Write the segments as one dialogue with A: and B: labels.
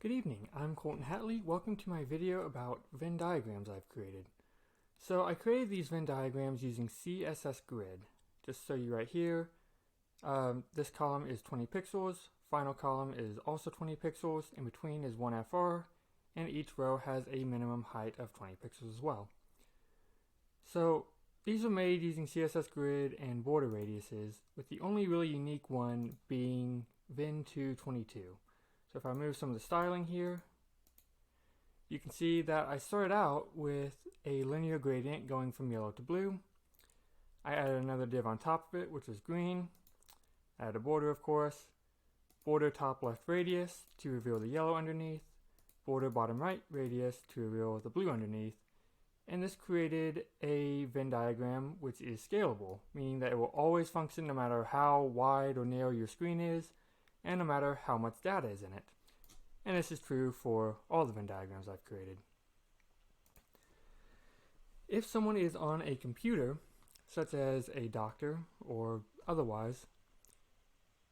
A: Good evening, I'm Colton Hatley. Welcome to my video about Venn diagrams I've created. So I created these Venn diagrams using CSS Grid. Just so you right here, this column is 20 pixels, final column is also 20 pixels, in between is 1 FR, and each row has a minimum height of 20 pixels as well. So these are made using CSS Grid and border radiuses, with the only really unique one being Venn 222. So if I move some of the styling here, you can see that I started out with a linear gradient going from yellow to blue. I added another div on top of it, which was green. I added a border, of course. Border top left radius to reveal the yellow underneath. Border bottom right radius to reveal the blue underneath. And this created a Venn diagram which is scalable, meaning that it will always function no matter how wide or narrow your screen is, and no matter how much data is in it. And this is true for all the Venn diagrams I've created. If someone is on a computer, such as a doctor or otherwise,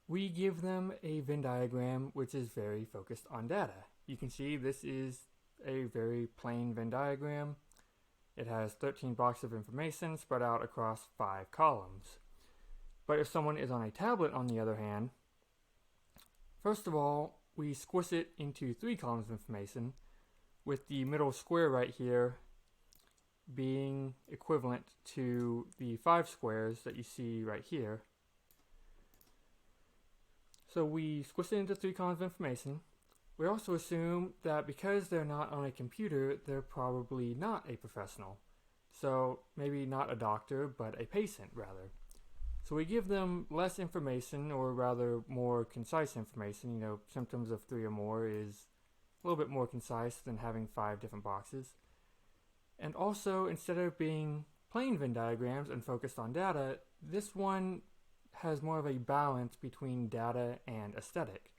A: we give them a Venn diagram which is very focused on data. You can see this is a very plain Venn diagram. It has 13 blocks of information spread out across 5 columns. But if someone is on a tablet, on the other hand, first of all, we squish it into 3 columns of information, with the middle square right here being equivalent to the 5 squares that you see right here. So we squish it into 3 columns of information. We also assume that because they're not on a computer, they're probably not a professional. So maybe not a doctor, but a patient rather. So we give them less information, or rather more concise information. Symptoms of 3 or more is a little bit more concise than having 5 different boxes. And also, instead of being plain Venn diagrams and focused on data, this one has more of a balance between data and aesthetic.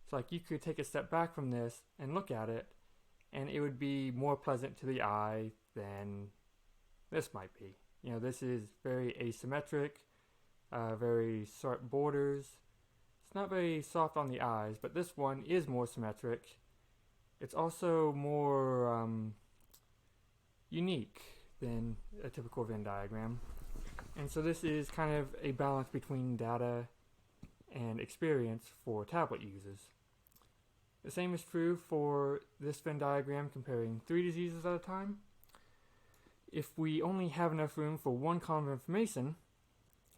A: So like you could take a step back from this and look at it, and it would be more pleasant to the eye than this might be. This is very asymmetric. Very sharp borders. It's not very soft on the eyes, but this one is more symmetric. It's also more unique than a typical Venn diagram. And so this is kind of a balance between data and experience for tablet users. The same is true for this Venn diagram comparing 3 diseases at a time. If we only have enough room for 1 column of information,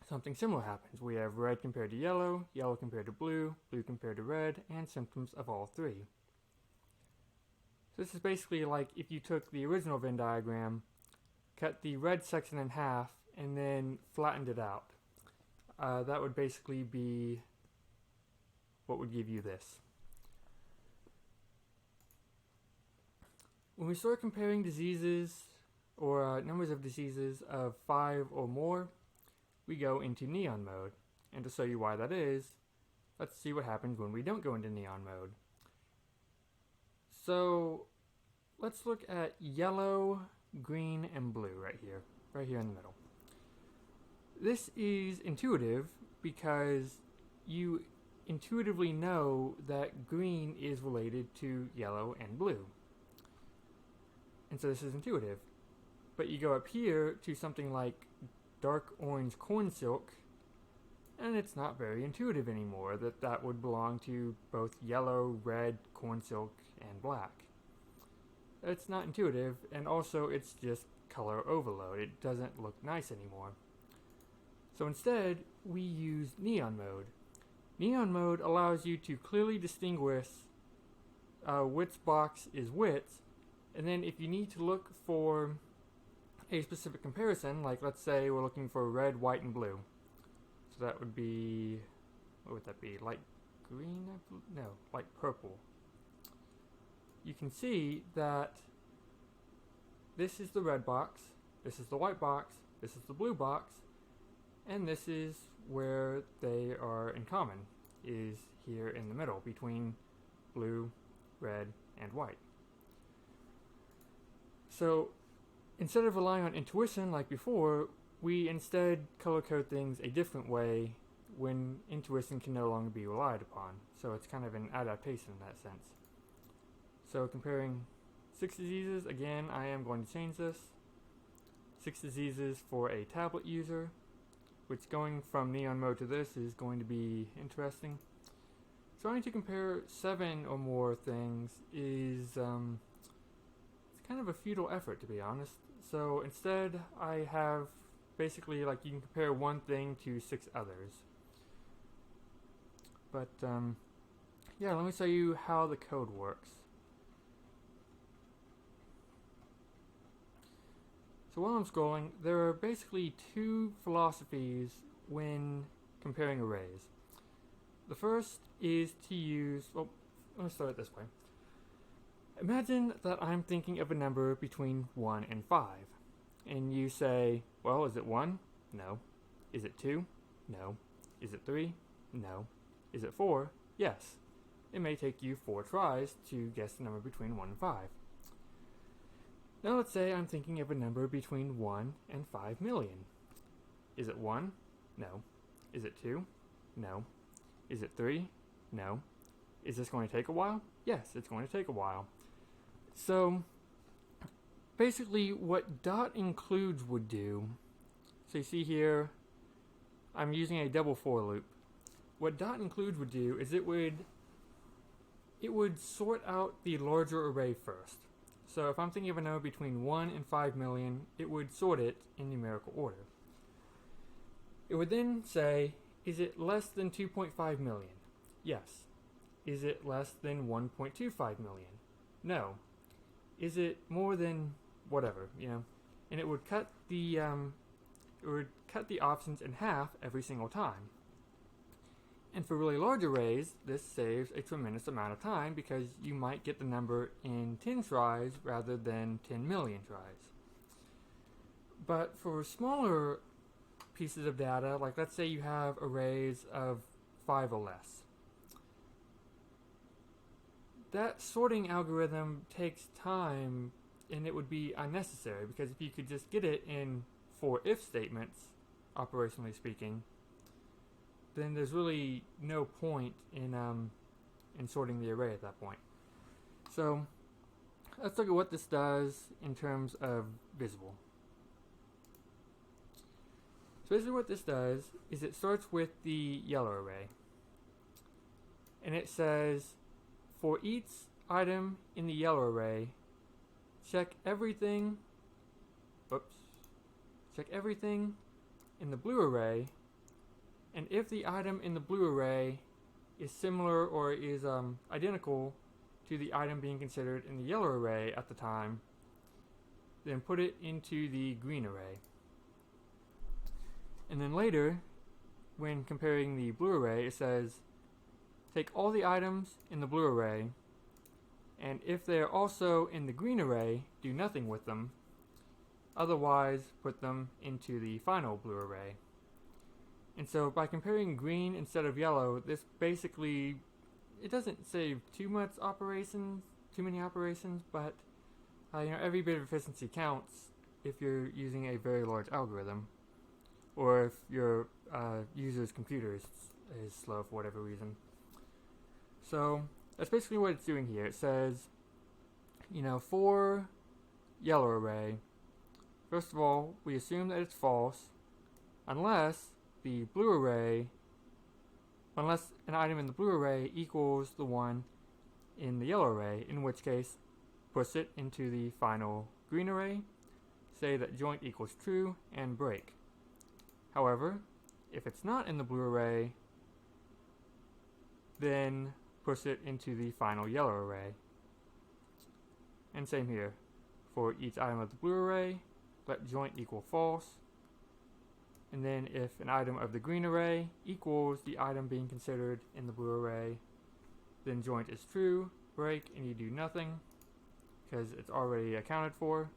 A: something similar happens. We have red compared to yellow, yellow compared to blue, blue compared to red, and symptoms of all 3. So this is basically like if you took the original Venn diagram, cut the red section in half, and then flattened it out. That would basically be what would give you this. When we start comparing diseases, or numbers of diseases of 5 or more, we go into neon mode. And to show you why that is, let's see what happens when we don't go into neon mode. So let's look at yellow, green, and blue right here in the middle. This is intuitive because you intuitively know that green is related to yellow and blue. And so this is intuitive. But you go up here to something like dark orange corn silk, and it's not very intuitive anymore that would belong to both yellow, red, corn silk, and black. It's not intuitive, and also it's just color overload. It doesn't look nice anymore. So instead, we use neon mode. Neon mode allows you to clearly distinguish which box is which, and then if you need to look for a specific comparison, like let's say we're looking for red, white, and blue. So that would be, what would that be? Light green? No, light purple. You can see that this is the red box, this is the white box, this is the blue box, and this is where they are in common, is here in the middle between blue, red, and white. So instead of relying on intuition like before, we instead color code things a different way when intuition can no longer be relied upon. So it's kind of an adaptation in that sense. So comparing 6 diseases, again, I am going to change this. 6 diseases for a tablet user, which going from neon mode to this is going to be interesting. Trying to compare 7 or more things is it's kind of a futile effort, to be honest. So instead, I have basically like you can compare one thing to 6 others. But yeah, let me show you how the code works. So while I'm scrolling, there are basically 2 philosophies when comparing arrays. The first is to use, well, let me start it this way. Imagine that I'm thinking of a number between 1 and 5. And you say, well, is it 1? No. Is it 2? No. Is it 3? No. Is it 4? Yes. It may take you 4 tries to guess the number between 1 and 5. Now let's say I'm thinking of a number between 1 and 5 million. Is it 1? No. Is it 2? No. Is it 3? No. Is this going to take a while? Yes, it's going to take a while. So basically what dot includes would do, so you see here I'm using a double for loop. What dot includes would do is it would sort out the larger array first. So if I'm thinking of a number between 1 and 5 million, it would sort it in numerical order. It would then say, is it less than 2.5 million? Yes. Is it less than 1.25 million? No. Is it more than whatever, And it would cut the options in half every single time. And for really large arrays, this saves a tremendous amount of time because you might get the number in 10 tries rather than 10 million tries. But for smaller pieces of data, like let's say you have arrays of 5 or less, that sorting algorithm takes time and it would be unnecessary because if you could just get it in 4 if statements, operationally speaking, then there's really no point in sorting the array at that point. So let's look at what this does in terms of visible. So basically what this does is it starts with the yellow array. And it says, for each item in the yellow array, check everything in the blue array, and if the item in the blue array is similar or is identical to the item being considered in the yellow array at the time, then put it into the green array. And then later, when comparing the blue array, it says, take all the items in the blue array, and if they are also in the green array, do nothing with them. Otherwise, put them into the final blue array. And so by comparing green instead of yellow, this basically, it doesn't save too many operations, but every bit of efficiency counts if you're using a very large algorithm, or if your user's computer is slow for whatever reason. So that's basically what it's doing here. It says, for yellow array, first of all, we assume that it's false unless an item in the blue array equals the one in the yellow array, in which case push it into the final green array, say that joint equals true, and break. However, if it's not in the blue array, then push it into the final yellow array. And same here. For each item of the blue array, let joint equal false. And then if an item of the green array equals the item being considered in the blue array, then joint is true, break, and you do nothing because it's already accounted for.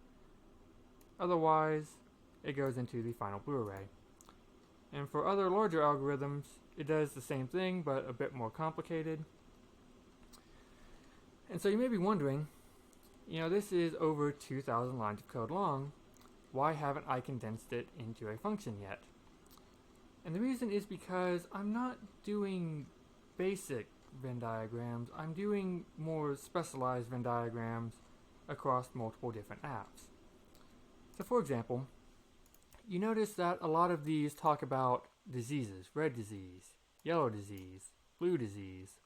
A: Otherwise, it goes into the final blue array. And for other larger algorithms, it does the same thing, but a bit more complicated. And so you may be wondering, this is over 2,000 lines of code long. Why haven't I condensed it into a function yet? And the reason is because I'm not doing basic Venn diagrams. I'm doing more specialized Venn diagrams across multiple different apps. So for example, you notice that a lot of these talk about diseases: red disease, yellow disease, blue disease.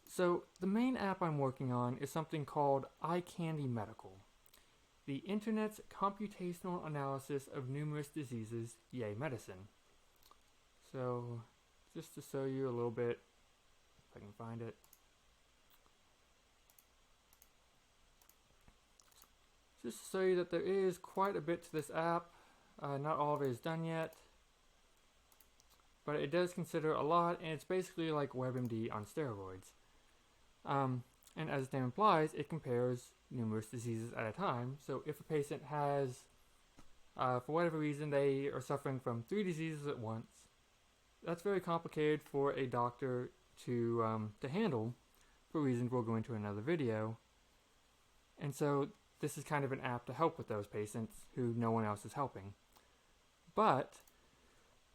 A: So the main app I'm working on is something called Eye Candy Medical, the internet's computational analysis of numerous diseases, yay medicine. So just to show you a little bit, if I can find it. Just to show you that there is quite a bit to this app. Not all of it is done yet, but it does consider a lot, and it's basically like WebMD on steroids. And as its name implies, it compares numerous diseases at a time. So if a patient has, for whatever reason, they are suffering from 3 diseases at once, that's very complicated for a doctor to handle, for reasons we'll go into in another video. And so this is kind of an app to help with those patients who no one else is helping. But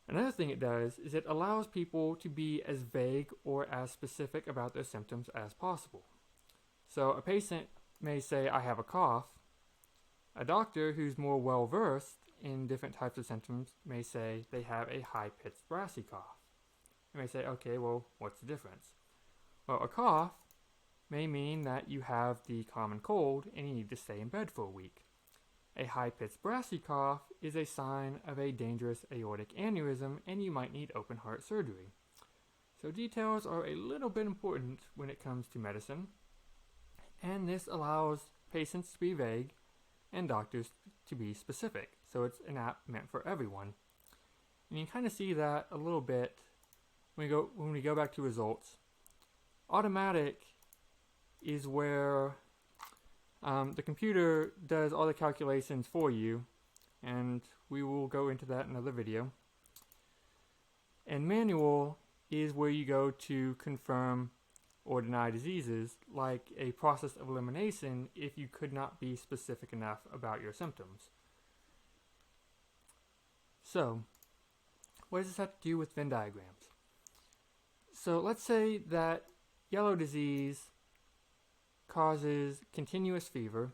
A: another thing it does is it allows people to be as vague or as specific about their symptoms as possible. So a patient may say, I have a cough. A doctor who's more well-versed in different types of symptoms may say they have a high-pitched brassy cough. They may say, okay, well, what's the difference? Well, a cough may mean that you have the common cold and you need to stay in bed for a week. A high-pitched brassy cough is a sign of a dangerous aortic aneurysm and you might need open heart surgery. So details are a little bit important when it comes to medicine, and this allows patients to be vague and doctors to be specific. So it's an app meant for everyone. And you can kind of see that a little bit when we go back to results. Automatic is where the computer does all the calculations for you, and we will go into that in another video. And manual is where you go to confirm or deny diseases, like a process of elimination if you could not be specific enough about your symptoms. So, what does this have to do with Venn diagrams? So let's say that yellow disease causes continuous fever,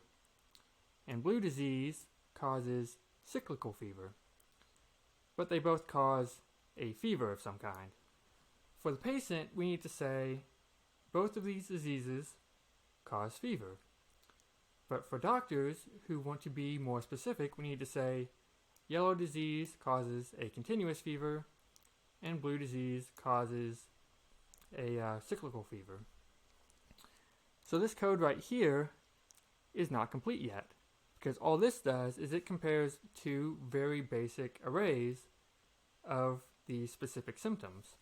A: and blue disease causes cyclical fever, but they both cause a fever of some kind. For the patient, we need to say both of these diseases cause fever. But for doctors who want to be more specific, we need to say yellow disease causes a continuous fever and blue disease causes a cyclical fever. So this code right here is not complete yet, because all this does is it compares 2 very basic arrays of the specific symptoms.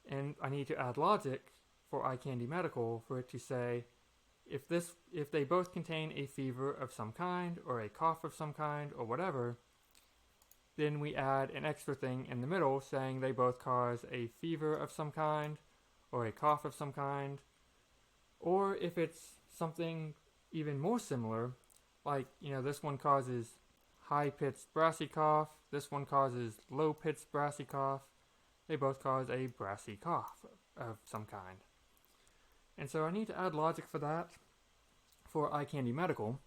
A: And I need to add logic for Eye Candy Medical for it to say if they both contain a fever of some kind or a cough of some kind or whatever, then we add an extra thing in the middle saying they both cause a fever of some kind or a cough of some kind. Or if it's something even more similar, like, this one causes high-pitched brassy cough, this one causes low-pitched brassy cough, they both cause a brassy cough of some kind. And so I need to add logic for that for Eye Candy Medical.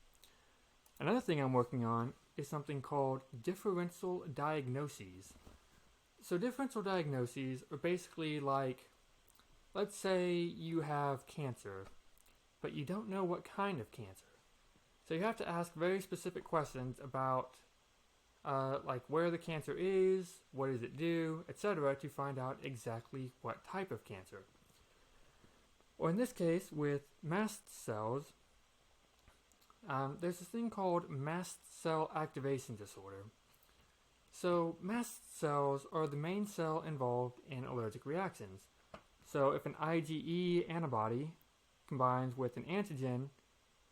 A: Another thing I'm working on is something called Differential Diagnoses. So differential diagnoses are basically like, let's say you have cancer, but you don't know what kind of cancer. So you have to ask very specific questions about like where the cancer is, what does it do, etc. to find out exactly what type of cancer. Or in this case, with mast cells, there's this thing called mast cell activation disorder. So mast cells are the main cell involved in allergic reactions. So if an IgE antibody combines with an antigen,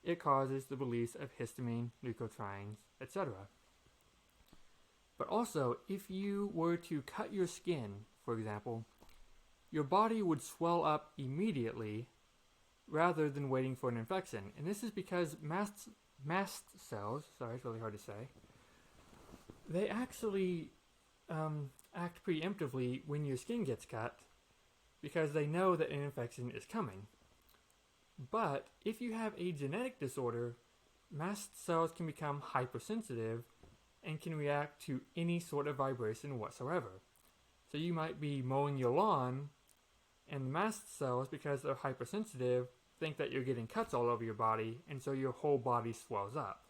A: it causes the release of histamine, leukotrienes, etc. But also, if you were to cut your skin, for example, your body would swell up immediately rather than waiting for an infection. And this is because mast cells, sorry, it's really hard to say, they actually act preemptively when your skin gets cut because they know that an infection is coming. But if you have a genetic disorder, mast cells can become hypersensitive and can react to any sort of vibration whatsoever. So you might be mowing your lawn, and the mast cells, because they're hypersensitive, think that you're getting cuts all over your body, and so your whole body swells up.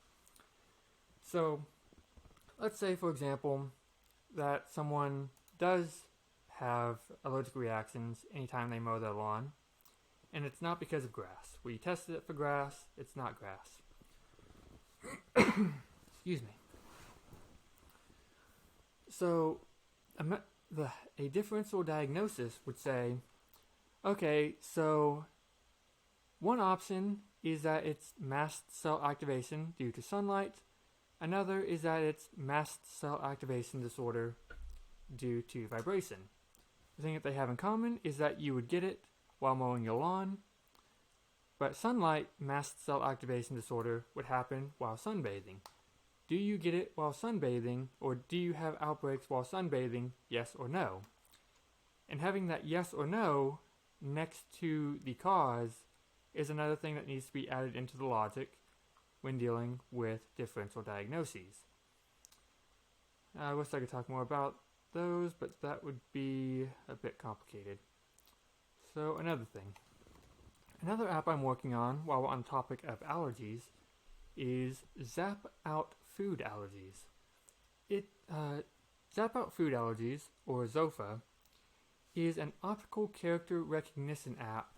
A: So let's say, for example, that someone does have allergic reactions anytime they mow their lawn, and it's not because of grass. We tested it for grass, it's not grass. Excuse me. So a differential diagnosis would say, okay, so one option is that it's mast cell activation due to sunlight. Another is that it's mast cell activation disorder due to vibration. The thing that they have in common is that you would get it while mowing your lawn, but sunlight mast cell activation disorder would happen while sunbathing. Do you get it while sunbathing, or do you have outbreaks while sunbathing, yes or no? And having that yes or no next to the cause is another thing that needs to be added into the logic when dealing with differential diagnoses. I wish I could talk more about those, but that would be a bit complicated. So another thing. Another app I'm working on while we're on the topic of allergies is Zap Out Food Allergies. Zap Out Food Allergies, or ZOFA, is an optical character recognition app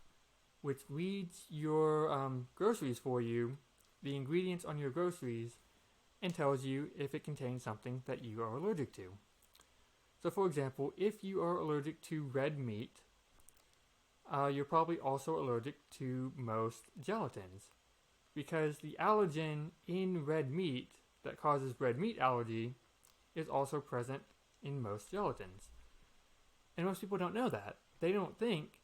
A: which reads your groceries for you, the ingredients on your groceries, and tells you if it contains something that you are allergic to. So for example, if you are allergic to red meat, you're probably also allergic to most gelatins, because the allergen in red meat that causes red meat allergy is also present in most gelatins. And most people don't know that. They don't think,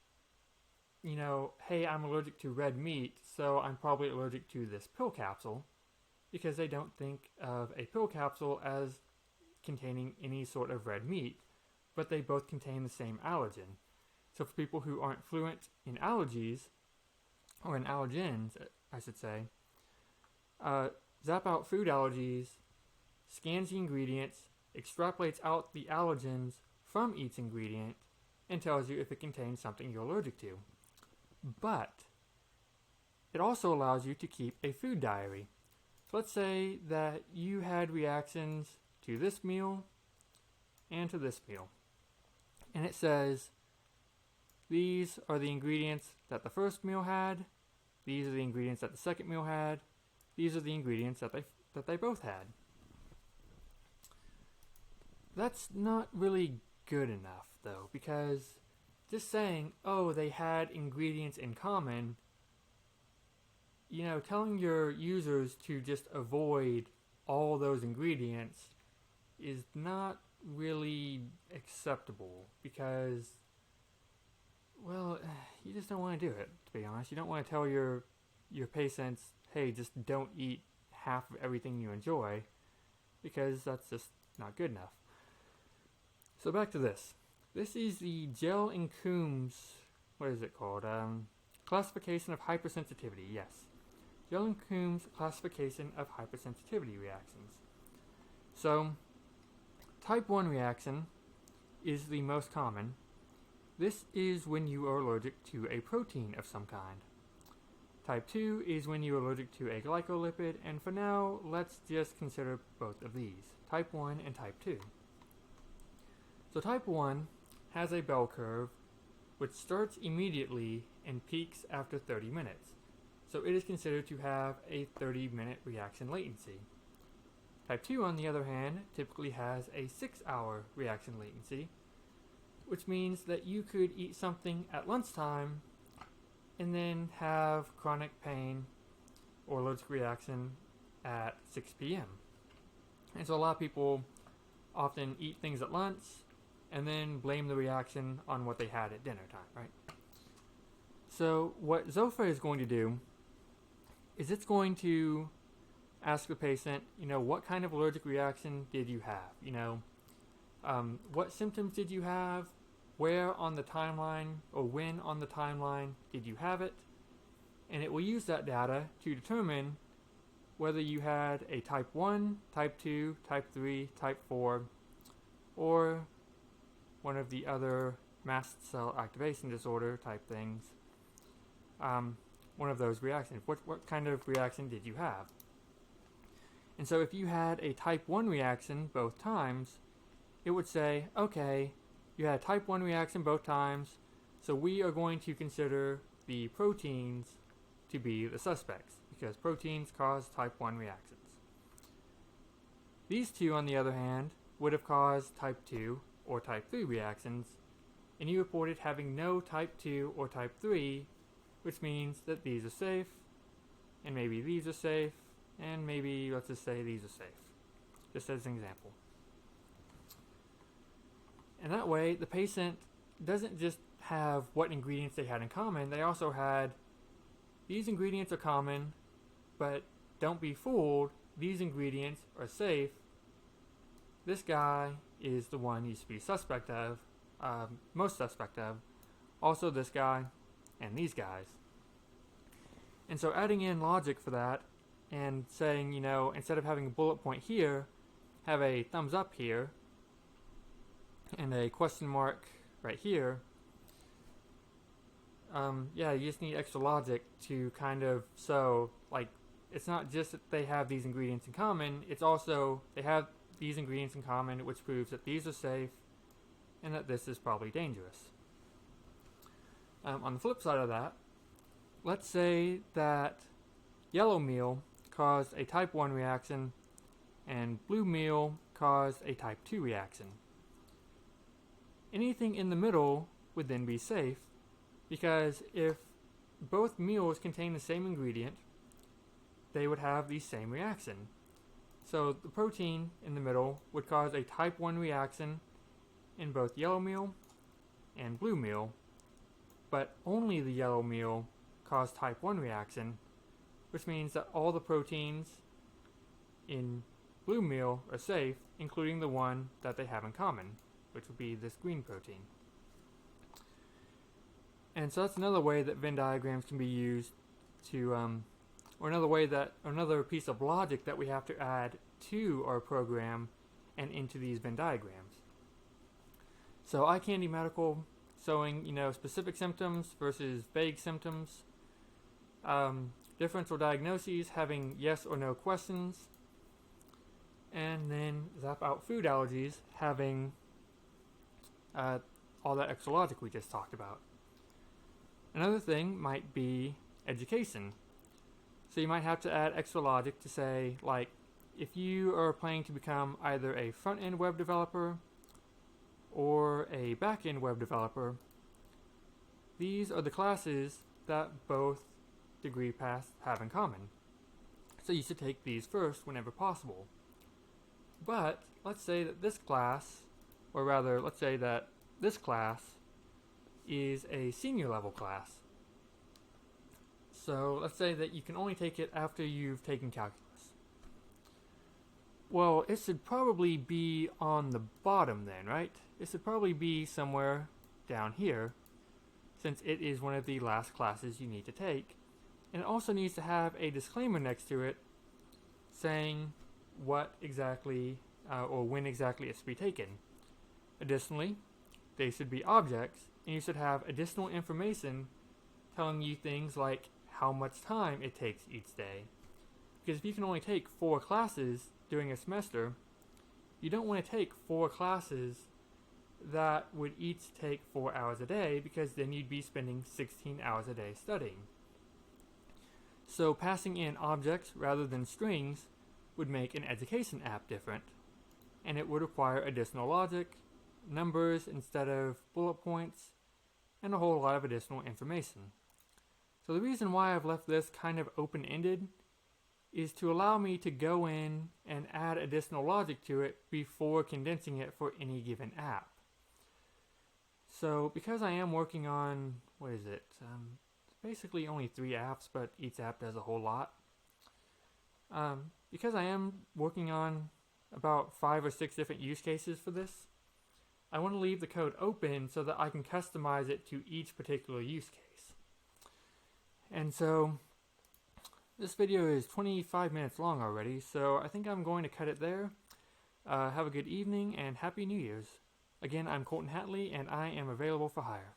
A: hey, I'm allergic to red meat, so I'm probably allergic to this pill capsule, because they don't think of a pill capsule as containing any sort of red meat, but they both contain the same allergen. So for people who aren't fluent in allergies, or in allergens, I should say, Zap Out Food Allergies scans the ingredients, extrapolates out the allergens from each ingredient, and tells you if it contains something you're allergic to. But it also allows you to keep a food diary. So let's say that you had reactions to this meal and to this meal. And it says, these are the ingredients that the first meal had, these are the ingredients that the second meal had, these are the ingredients that they both had. That's not really good enough, though, because just saying, oh, they had ingredients in common, telling your users to just avoid all those ingredients is not really acceptable, because, well, you just don't want to do it, to be honest. You don't want to tell your patients, hey, just don't eat half of everything you enjoy, because that's just not good enough. So back to this. This is the Gell and Coombs, what is it called? Classification of hypersensitivity, yes. Gell and Coombs classification of hypersensitivity reactions. So, type 1 reaction is the most common. This is when you are allergic to a protein of some kind. Type 2 is when you are allergic to a glycolipid, and for now, let's just consider both of these, type 1 and type 2. So type 1 has a bell curve which starts immediately and peaks after 30 minutes. So it is considered to have a 30-minute reaction latency. Type 2, on the other hand, typically has a 6-hour reaction latency, which means that you could eat something at lunchtime and then have chronic pain or allergic reaction at 6 p.m. And so a lot of people often eat things at lunch and then blame the reaction on what they had at dinner time, right? So what ZOFA is going to do is it's going to ask the patient, what kind of allergic reaction did you have? What symptoms did you have? where on the timeline or when on the timeline did you have it, and it will use that data to determine whether you had a type 1, type 2, type 3, type 4, or one of the other mast cell activation disorder type things. One of those reactions. What kind of reaction did you have? And so if you had a type 1 reaction both times, it would say, okay, you had a type 1 reaction both times, so we are going to consider the proteins to be the suspects, because proteins cause type 1 reactions. These two, on the other hand, would have caused type 2 or type 3 reactions, and you reported having no type 2 or type 3, which means that these are safe, and maybe these are safe, and maybe, let's just say, these are safe, just as an example. And that way, the patient doesn't just have what ingredients they had in common, they also had these ingredients are common, but don't be fooled, these ingredients are safe. This guy is the one you should be suspect of, most suspect of. Also this guy and these guys. And so adding in logic for that and saying, you know, instead of having a bullet point here, have a thumbs up here and a question mark right here. Yeah, you just need extra logic to kind of, so, like, it's not just that they have these ingredients in common, it's also they have these ingredients in common, which proves that these are safe and that this is probably dangerous. On the flip side of that, let's say that yellow meal caused a type 1 reaction and blue meal caused a type 2 reaction. Anything in the middle would then be safe, because if both meals contain the same ingredient, they would have the same reaction. So the protein in the middle would cause a type 1 reaction in both yellow meal and blue meal, but only the yellow meal caused type 1 reaction, which means that all the proteins in blue meal are safe, including the one that they have in common, which would be this green protein. And so that's another way that Venn diagrams can be used to, or another piece of logic that we have to add to our program and into these Venn diagrams. So eye candy medical, showing, you know, specific symptoms versus vague symptoms. Differential diagnoses, having yes or no questions. And then zap out food allergies, having all that extra logic we just talked about. Another thing might be education. So you might have to add extra logic to say, like, if you are planning to become either a front-end web developer or a back-end web developer, these are the classes that both degree paths have in common. So you should take these first whenever possible. But let's say that this class, or rather, let's say that this class is a senior level class. So let's say that you can only take it after you've taken calculus. Well, it should probably be on the bottom then, right? It should probably be somewhere down here, since it is one of the last classes you need to take. And it also needs to have a disclaimer next to it saying what exactly or when exactly it should be taken. Additionally, they should be objects, and you should have additional information telling you things like how much time it takes each day. Because if you can only take 4 classes during a semester, you don't want to take 4 classes that would each take 4 hours a day, because then you'd be spending 16 hours a day studying. So passing in objects rather than strings would make an education app different, and it would require additional logic, numbers instead of bullet points, and a whole lot of additional information. So the reason why I've left this kind of open-ended is to allow me to go in and add additional logic to it before condensing it for any given app. So because I am working on, basically only 3 apps, but each app does a whole lot. Because I am working on about 5 or 6 different use cases for this, I want to leave the code open so that I can customize it to each particular use case. And so this video is 25 minutes long already, so I think I'm going to cut it there. Have a good evening and Happy New Year's. Again, I'm Colton Hatley and I am available for hire.